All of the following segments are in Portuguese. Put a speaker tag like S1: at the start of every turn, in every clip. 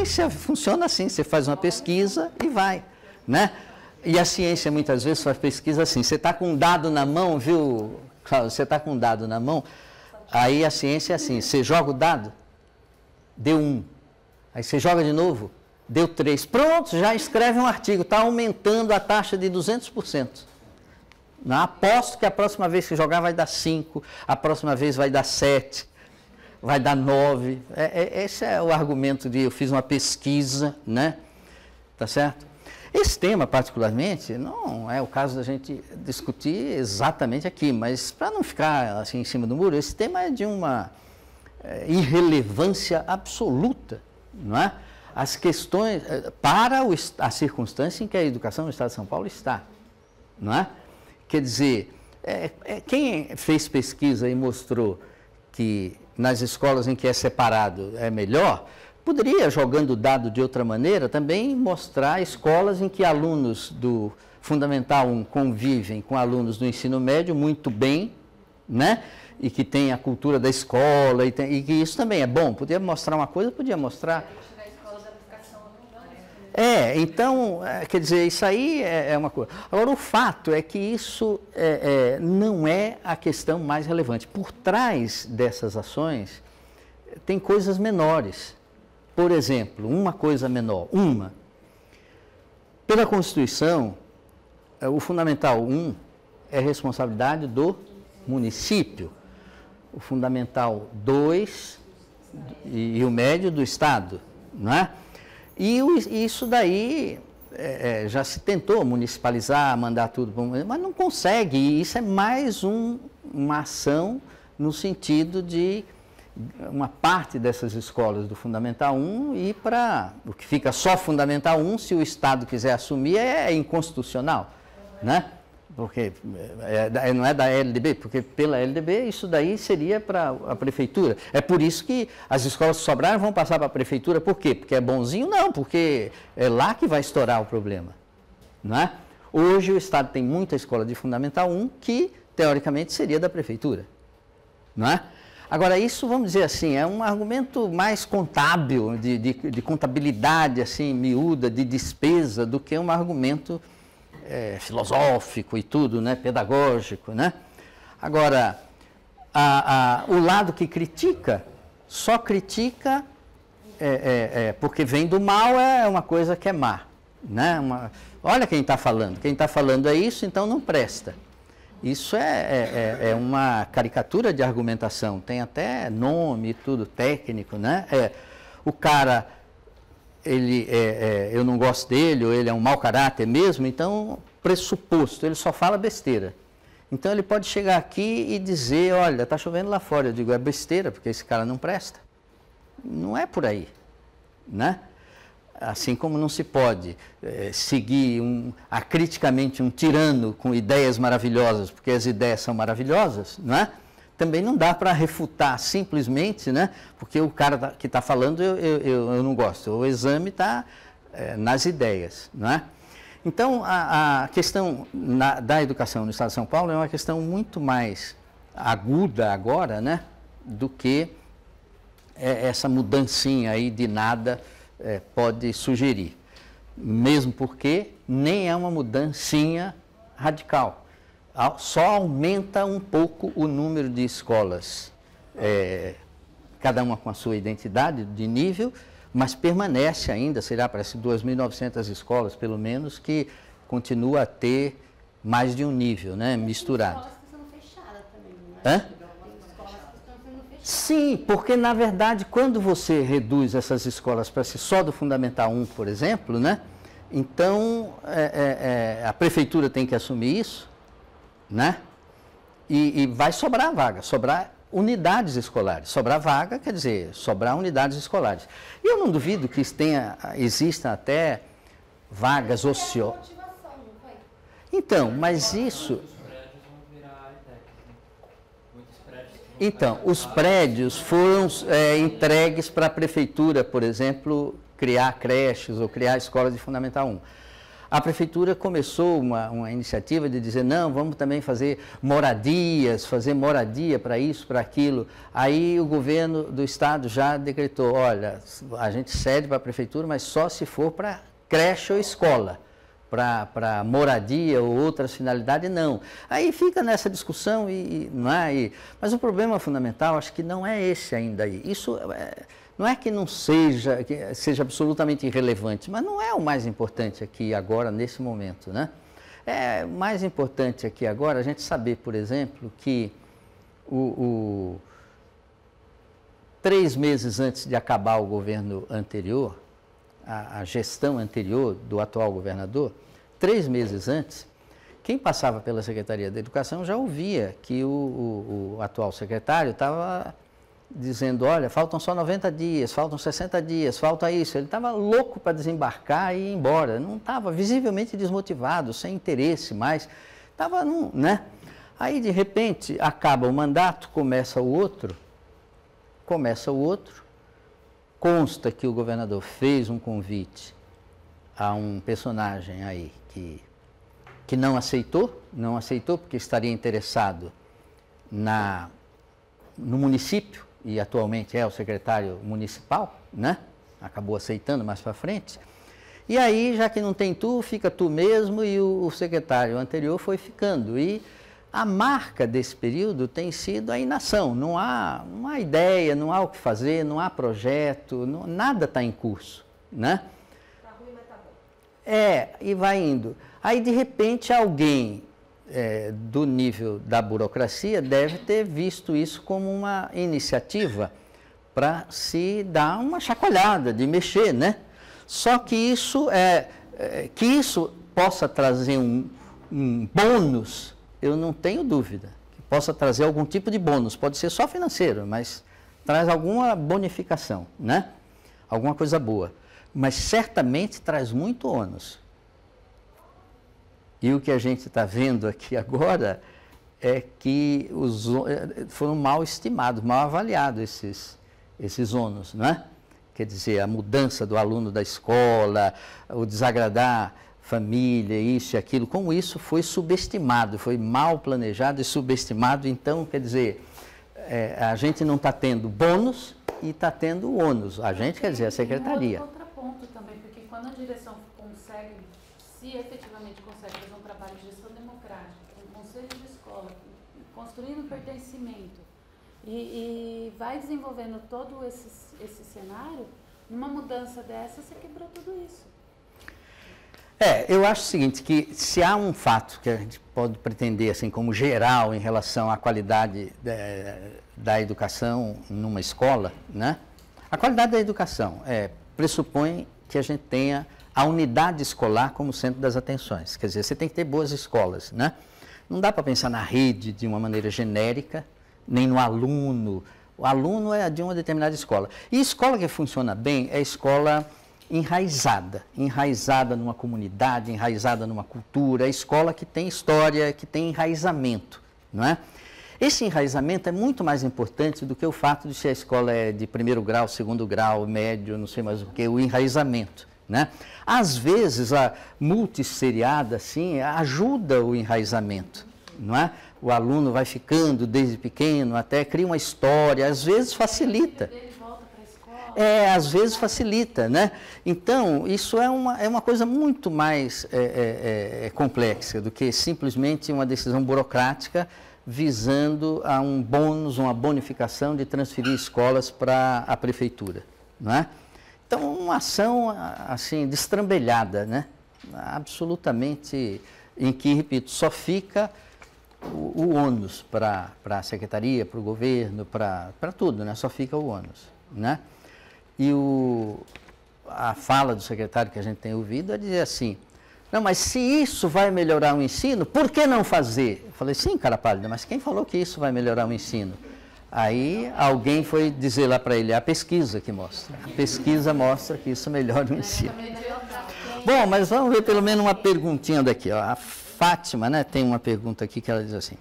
S1: ciência funciona assim, você faz uma pesquisa e vai, né? E a ciência muitas vezes faz pesquisa assim, você está com um dado na mão, viu, Cláudio? Você está com um dado na mão, aí a ciência é assim, você joga o dado, deu 1, aí você joga de novo, deu 3, pronto, já escreve um artigo, está aumentando a taxa de 200%. Não, aposto que a próxima vez que jogar vai dar 5, a próxima vez vai dar 7, vai dar 9. Esse é o argumento de eu fiz uma pesquisa, né? Tá certo? Esse tema, particularmente, não é o caso da gente discutir exatamente aqui, mas para não ficar assim em cima do muro, esse tema é de uma irrelevância absoluta, não é? As questões, para a circunstância em que a educação no Estado de São Paulo está, não é? Quer dizer, quem fez pesquisa e mostrou que nas escolas em que é separado é melhor, poderia, jogando dado de outra maneira, também mostrar escolas em que alunos do Fundamental 1 convivem com alunos do ensino médio muito bem, né? E que tem a cultura da escola, e que isso também é bom. Podia mostrar uma coisa, podia mostrar... então, quer dizer, isso aí é uma coisa. Agora, o fato é que isso não é a questão mais relevante. Por trás dessas ações, tem coisas menores. Por exemplo, uma coisa menor, pela Constituição, o Fundamental 1 é responsabilidade do município, o Fundamental 2 e o médio do Estado, não é? E isso daí já se tentou municipalizar, mandar tudo, mas não consegue, e isso é mais uma ação no sentido de uma parte dessas escolas do Fundamental 1 ir para o que fica só Fundamental 1, se o Estado quiser assumir, é inconstitucional, né? Porque não é da LDB, porque pela LDB isso daí seria para a prefeitura. É por isso que as escolas que sobraram vão passar para a prefeitura. Por quê? Porque é bonzinho? Não, porque é lá que vai estourar o problema, não é? Hoje o Estado tem muita escola de Fundamental 1 que, teoricamente, seria da prefeitura, não é? Agora, isso, vamos dizer assim, é um argumento mais contábil, de contabilidade, assim, miúda, de despesa, do que um argumento filosófico e tudo, né, pedagógico, né? Agora, o lado que critica, só critica porque vem do mal, é uma coisa que é má, né? Olha quem está falando é isso, então não presta. Isso é uma caricatura de argumentação, tem até nome e tudo técnico, né? O cara, eu não gosto dele, ou ele é um mau caráter mesmo, então, pressuposto, ele só fala besteira. Então, ele pode chegar aqui e dizer, olha, está chovendo lá fora. Eu digo, é besteira, porque esse cara não presta. Não é por aí, né? Assim como não se pode seguir acriticamente um tirano com ideias maravilhosas, porque as ideias são maravilhosas, não é? Também não dá para refutar simplesmente, né? Porque o cara que está falando eu não gosto. O exame está nas ideias, não é? Então, a questão da educação no Estado de São Paulo é uma questão muito mais aguda agora, né? Do que essa mudancinha aí de nada pode sugerir, mesmo porque nem é uma mudancinha radical, só aumenta um pouco o número de escolas, cada uma com a sua identidade de nível, mas permanece ainda, será, parece 2.900 escolas pelo menos, que continua a ter mais de um nível, né, misturado.
S2: Tem escolas que estão fechadas também, né?
S1: Sim, porque na verdade quando você reduz essas escolas para ser só do Fundamental 1, por exemplo, né? Então a prefeitura tem que assumir isso, né? E vai sobrar vaga, sobrar unidades escolares. Sobrar vaga quer dizer sobrar unidades escolares. E eu não duvido que existam até vagas ociosas. Então, mas isso... Então, os prédios foram entregues para a prefeitura, por exemplo, criar creches ou criar escolas de Fundamental 1. a prefeitura começou uma iniciativa de dizer, não, vamos também fazer moradias, fazer moradia para isso, para aquilo. Aí o governo do estado já decretou, olha, a gente cede para a prefeitura, mas só se for para creche ou escola. Para moradia ou outras finalidades, não. Aí fica nessa discussão, não é? Mas o problema fundamental, acho que não é esse ainda aí. Isso não é que não seja, que seja absolutamente irrelevante, mas não é o mais importante aqui agora, nesse momento, né? É mais importante aqui agora a gente saber, por exemplo, que 3 meses antes de acabar o governo anterior, a gestão anterior do atual governador, 3 meses antes, quem passava pela Secretaria da Educação já ouvia que o atual secretário estava dizendo, olha, faltam só 90 dias, faltam 60 dias, falta isso. Ele estava louco para desembarcar e ir embora. Não estava visivelmente desmotivado, sem interesse mais. Estava, né? Aí, de repente, acaba o mandato, começa o outro, consta que o governador fez um convite a um personagem aí que não aceitou porque estaria interessado no município, e atualmente é o secretário municipal, né? Acabou aceitando mais para frente. E aí, já que não tem tu, fica tu mesmo, e o secretário anterior foi ficando. E a marca desse período tem sido a inação, não há ideia, não há o que fazer, não há projeto, nada está em curso, né?
S2: Tá ruim, mas tá bom.
S1: E vai indo. Aí, de repente, alguém do nível da burocracia deve ter visto isso como uma iniciativa para se dar uma chacoalhada, de mexer, né? Só que isso, que isso possa trazer um bônus, eu não tenho dúvida, que possa trazer algum tipo de bônus, pode ser só financeiro, mas traz alguma bonificação, né? Alguma coisa boa, mas certamente traz muito ônus. E o que a gente está vendo aqui agora é que foram mal estimados, mal avaliados esses ônus, né? Quer dizer, a mudança do aluno da escola, o desagradar família, isso e aquilo, como isso foi subestimado, foi mal planejado e subestimado. Então, quer dizer, a gente não está tendo bônus e está tendo ônus. A gente, quer dizer, a secretaria.
S3: Tem um outro contraponto também, porque quando a direção consegue, se efetivamente consegue fazer um trabalho de gestão democrática, com conselho de escola, construindo pertencimento, e vai desenvolvendo todo esse cenário, numa mudança dessa, você quebrou tudo isso.
S1: Eu acho o seguinte, que se há um fato que a gente pode pretender, assim, como geral, em relação à qualidade da educação numa escola, né? A qualidade da educação pressupõe que a gente tenha a unidade escolar como centro das atenções. Quer dizer, você tem que ter boas escolas, né? Não dá para pensar na rede de uma maneira genérica, nem no aluno. O aluno é de uma determinada escola. E escola que funciona bem é escola enraizada numa comunidade, enraizada numa cultura, é escola que tem história, que tem enraizamento, não é? Esse enraizamento é muito mais importante do que o fato de se a escola é de 1º grau, 2º grau, médio, não sei mais o que, o enraizamento, né? Às vezes a multisseriada, assim, ajuda o enraizamento, não é? O aluno vai ficando desde pequeno, até cria uma história, às vezes facilita. Às vezes facilita, né? Então, isso é uma coisa muito mais complexa do que simplesmente uma decisão burocrática visando a um bônus, uma bonificação de transferir escolas para a prefeitura, não é? Então, uma ação, assim, destrambelhada, né? Absolutamente, em que, repito, só fica o ônus para a secretaria, para o governo, para tudo, né? Só fica o ônus, né? E a fala do secretário que a gente tem ouvido é dizer assim, não, mas se isso vai melhorar o ensino, por que não fazer? Eu falei, sim, cara pálida, mas quem falou que isso vai melhorar o ensino? Aí alguém foi dizer lá para ele, a pesquisa que mostra. A pesquisa mostra que isso melhora o ensino. Bom, mas vamos ver pelo menos uma perguntinha daqui. Ó. A Fátima, né, tem uma pergunta aqui que ela diz assim,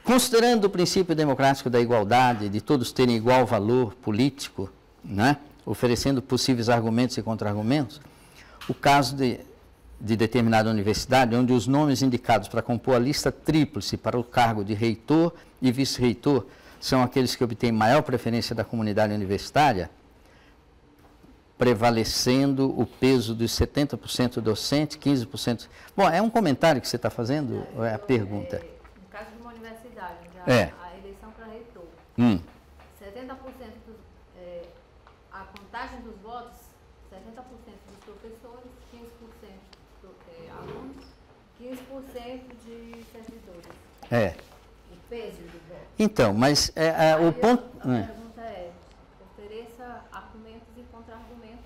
S1: considerando o princípio democrático da igualdade, de todos terem igual valor político, né, oferecendo possíveis argumentos e contra-argumentos, o caso de determinada universidade, onde os nomes indicados para compor a lista tríplice para o cargo de reitor e vice-reitor são aqueles que obtêm maior preferência da comunidade universitária, prevalecendo o peso dos 70% docente, 15%... Bom, é um comentário que você está fazendo, ou é a pergunta?
S2: No caso de uma universidade, a eleição para reitor, 70% a contagem dos votos, 70% dos professores, 15% alunos, 15% de servidores. O peso do voto.
S1: Então, mas o ponto...
S2: A pergunta é, ofereça argumentos e contra-argumentos.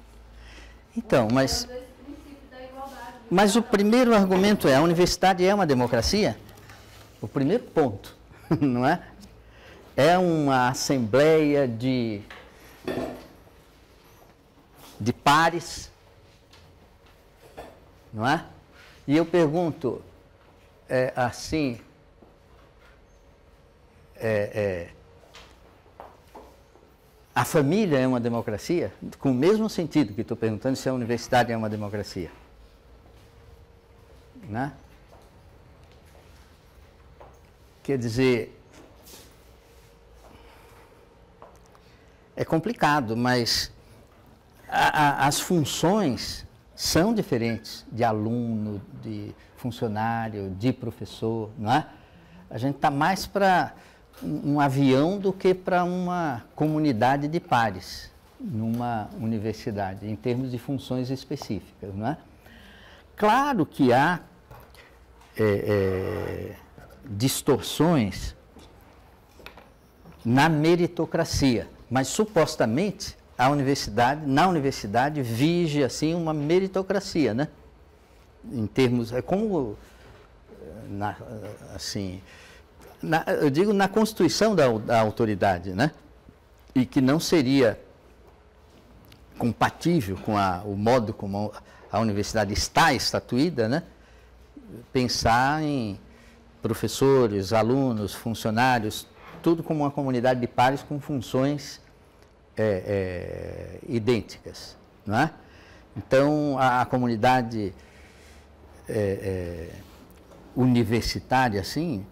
S1: Então, mas o primeiro argumento é, a universidade é uma democracia? O primeiro ponto, não é? É uma assembleia de pares, não é? E eu pergunto, assim, a família é uma democracia? Com o mesmo sentido que estou perguntando se a universidade é uma democracia. Né? Quer dizer, é complicado, mas as funções são diferentes de aluno, de funcionário, de professor, não é? A gente está mais para um avião do que para uma comunidade de pares numa universidade, em termos de funções específicas, não é? Claro que há distorções na meritocracia, mas supostamente na universidade vige assim uma meritocracia, né? Em termos, eu digo na constituição da autoridade, né? E que não seria compatível com o modo como a universidade está estatuída, né? Pensar em professores, alunos, funcionários, tudo como uma comunidade de pares com funções idênticas, não é? Então, a comunidade universitária, assim,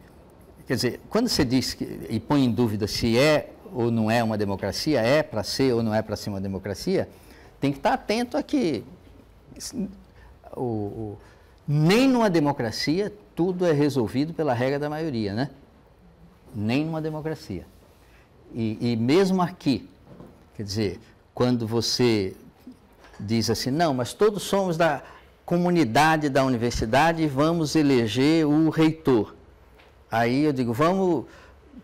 S1: quer dizer, quando você diz e põe em dúvida se é ou não é uma democracia, é para ser ou não é para ser uma democracia, tem que estar atento a que nem numa democracia tudo é resolvido pela regra da maioria, né? Nem numa democracia. E mesmo aqui, quer dizer, quando você diz assim, não, mas todos somos da comunidade da universidade e vamos eleger o reitor. Aí eu digo, vamos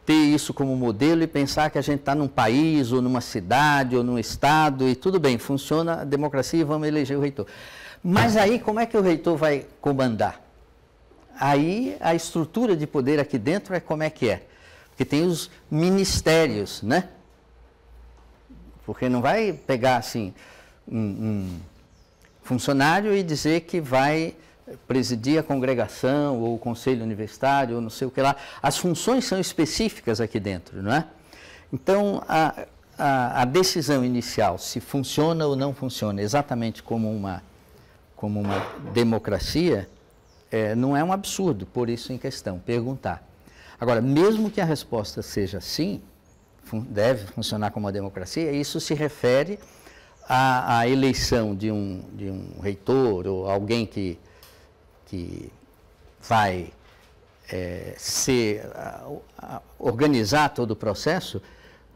S1: ter isso como modelo e pensar que a gente está num país, ou numa cidade, ou num estado, e tudo bem, funciona a democracia e vamos eleger o reitor. Mas aí, como é que o reitor vai comandar? Aí, a estrutura de poder aqui dentro é como é que é. Porque tem os ministérios, né? Porque não vai pegar, assim, um funcionário e dizer que vai presidir a congregação ou o conselho universitário ou não sei o que lá. As funções são específicas aqui dentro, não é? Então, a decisão inicial, se funciona ou não funciona, exatamente como uma democracia, não é um absurdo pôr isso em questão, perguntar. Agora, mesmo que a resposta seja sim, deve funcionar como uma democracia, isso se refere à eleição de um reitor ou alguém que vai organizar todo o processo,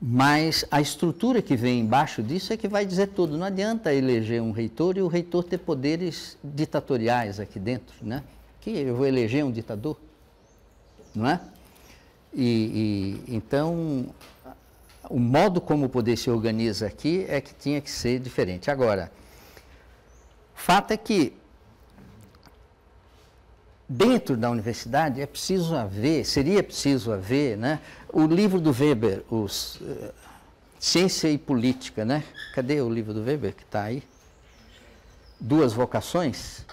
S1: mas a estrutura que vem embaixo disso é que vai dizer tudo. Não adianta eleger um reitor e o reitor ter poderes ditatoriais aqui dentro, né? Que eu vou eleger um ditador, não é? Então, o modo como o poder se organiza aqui é que tinha que ser diferente. Agora, o fato é que dentro da universidade seria preciso haver, né, o livro do Weber, Ciência e Política, né? Cadê o livro do Weber que está aí? Duas Vocações?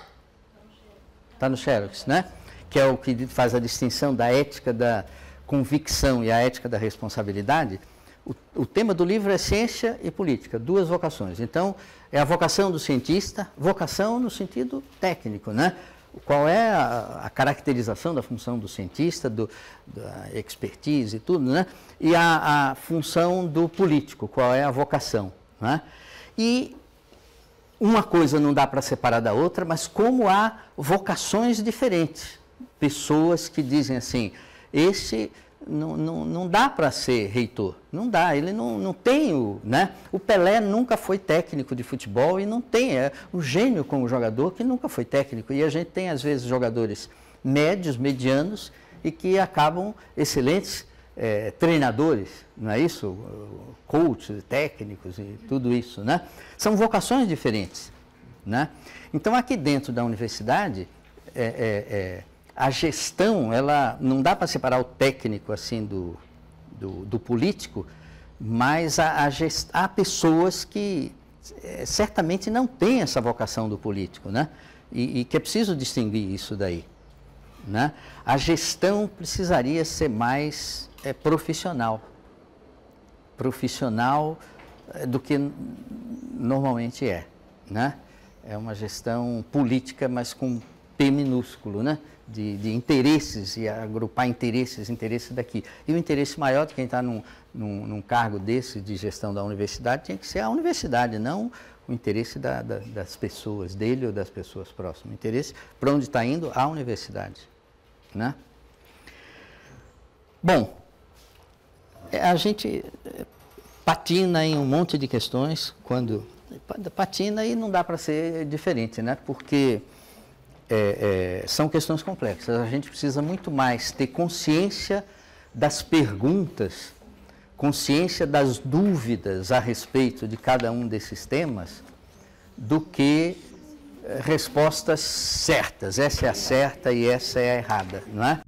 S1: Está no Xerox, né? Que é o que faz a distinção da ética da convicção e a ética da responsabilidade. o tema do livro é ciência e política, duas vocações. Então, é a vocação do cientista, vocação no sentido técnico, né? Qual é a caracterização da função do cientista, da expertise e tudo, né? E a função do político, qual é a vocação, né? E uma coisa não dá para separar da outra, mas como há vocações diferentes. Pessoas que dizem assim, esse não dá para ser reitor, não dá, ele não tem o... Né? O Pelé nunca foi técnico de futebol e não tem, é um gênio como jogador que nunca foi técnico. E a gente tem, às vezes, jogadores médios, medianos e que acabam excelentes treinadores, não é isso? Coaches, técnicos e tudo isso, né? São vocações diferentes, né? Então, aqui dentro da universidade, a gestão, ela não dá para separar o técnico assim do político, mas há pessoas que certamente não têm essa vocação do político, né? E que é preciso distinguir isso daí, né? A gestão precisaria ser mais profissional do que normalmente é, né? É uma gestão política, mas com P minúsculo, né? De interesses e agrupar interesses daqui. E o interesse maior de quem está num cargo desse de gestão da universidade tem que ser a universidade, não o interesse das pessoas, dele ou das pessoas próximas. O interesse para onde está indo a universidade, né? Bom, a gente patina em um monte de questões quando patina e não dá para ser diferente, né? Porque são questões complexas. A gente precisa muito mais ter consciência das perguntas, consciência das dúvidas a respeito de cada um desses temas, do que respostas certas. Essa é a certa e essa é a errada, não é?